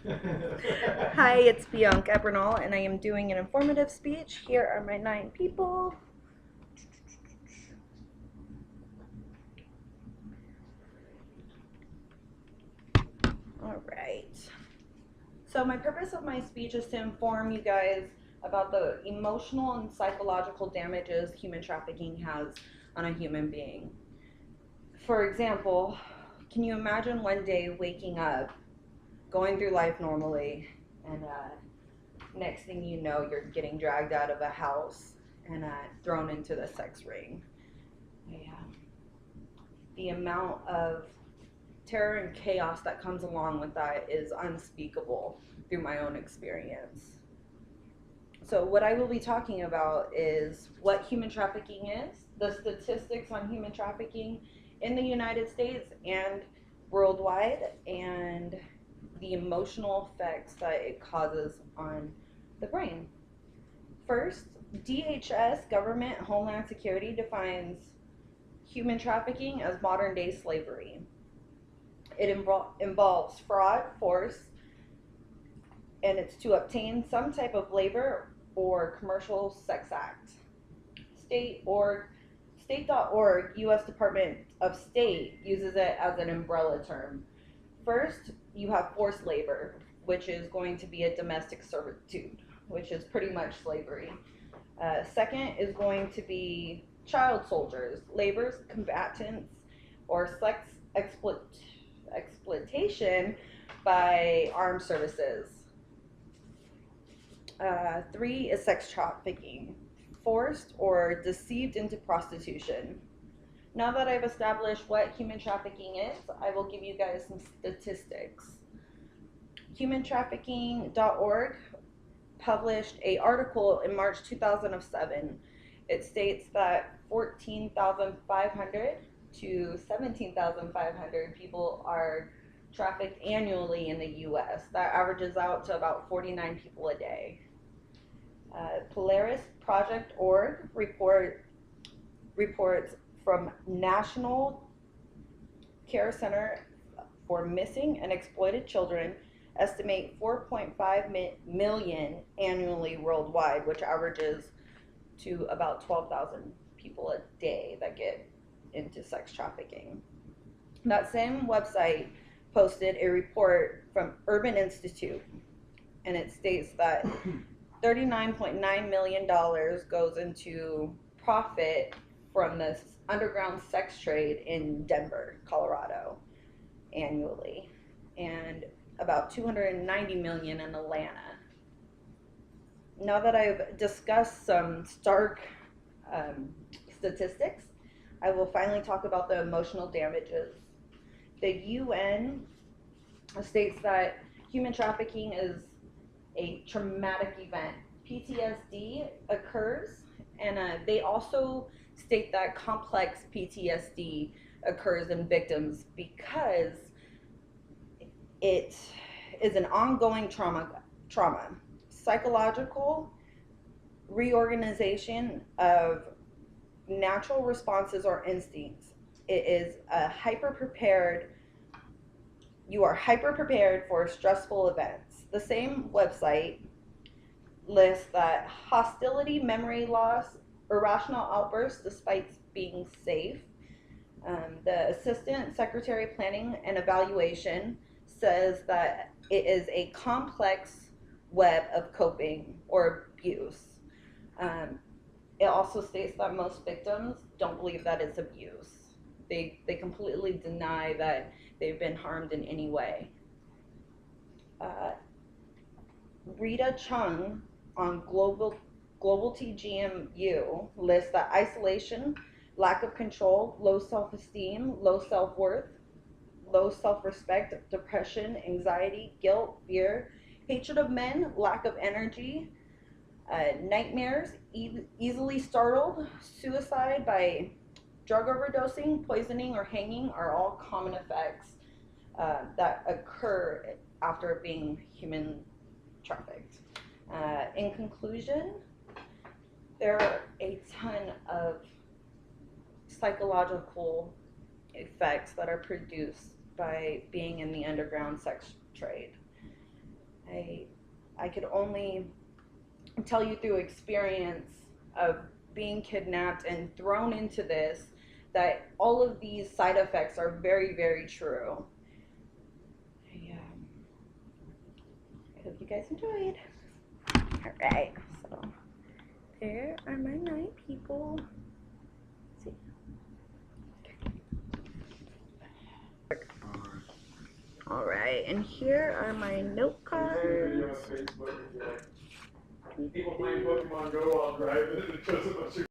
Hi, it's Bianca Bernal, and I am doing an informative speech. Here are my 9 people. All right. So, my purpose of my speech is to inform you guys about the emotional and psychological damages human trafficking has on a human being. For example, can you imagine one day waking up, going through life normally, and next thing you know, you're getting dragged out of a house and thrown into the sex ring? Yeah. The amount of terror and chaos that comes along with that is unspeakable through my own experience. So, what I will be talking about is what human trafficking is, the statistics on human trafficking in the United States and worldwide, and the emotional effects that it causes on the brain. First, DHS, Government Homeland Security, defines human trafficking as modern day slavery. It involves fraud, force, and it's to obtain some type of labor or commercial sex act. State.org, U.S. Department of State, uses it as an umbrella term. First, you have forced labor, which is going to be a domestic servitude, which is pretty much slavery. Second is going to be child soldiers, laborers, combatants, or sex exploitation by armed services. Three is sex trafficking, forced or deceived into prostitution. Now that I've established what human trafficking is, I will give you guys some statistics. Humantrafficking.org published an article in March 2007. It states that 14,500 to 17,500 people are trafficked annually in the U.S. That averages out to about 49 people a day. Polaris Project Org reports from National Care Center for Missing and Exploited Children estimate 4.5 million annually worldwide, which averages to about 12,000 people a day that get into sex trafficking. That same website posted a report from Urban Institute, and it states that $39.9 million goes into profit from this underground sex trade in Denver, Colorado, annually, and about 290 million in Atlanta. Now that I've discussed some stark statistics, I will finally talk about the emotional damages. The UN states that human trafficking is a traumatic event. PTSD occurs, and they also state that complex PTSD occurs in victims because it is an ongoing trauma, psychological reorganization of natural responses or instincts. It is you are hyper prepared for stressful events. The same website lists that hostility, memory loss, irrational outbursts despite being safe. The Assistant Secretary of Planning and Evaluation says that it is a complex web of coping or abuse. Um, it also states that most victims don't believe that it's abuse. They completely deny that they've been harmed in any way. Uh, Rita Chung on Global TGMU lists that isolation, lack of control, low self-esteem, low self-worth, low self-respect, depression, anxiety, guilt, fear, hatred of men, lack of energy, nightmares, easily startled, suicide by drug overdosing, poisoning, or hanging are all common effects that occur after being human trafficked. In conclusion, there are a ton of psychological effects that are produced by being in the underground sex trade. I could only tell you through experience of being kidnapped and thrown into this that all of these side effects are very, very true. I hope you guys enjoyed. All right, so there are my 9 people. Let's see. All right, and here are my note cards. People playing Pokemon Go while driving.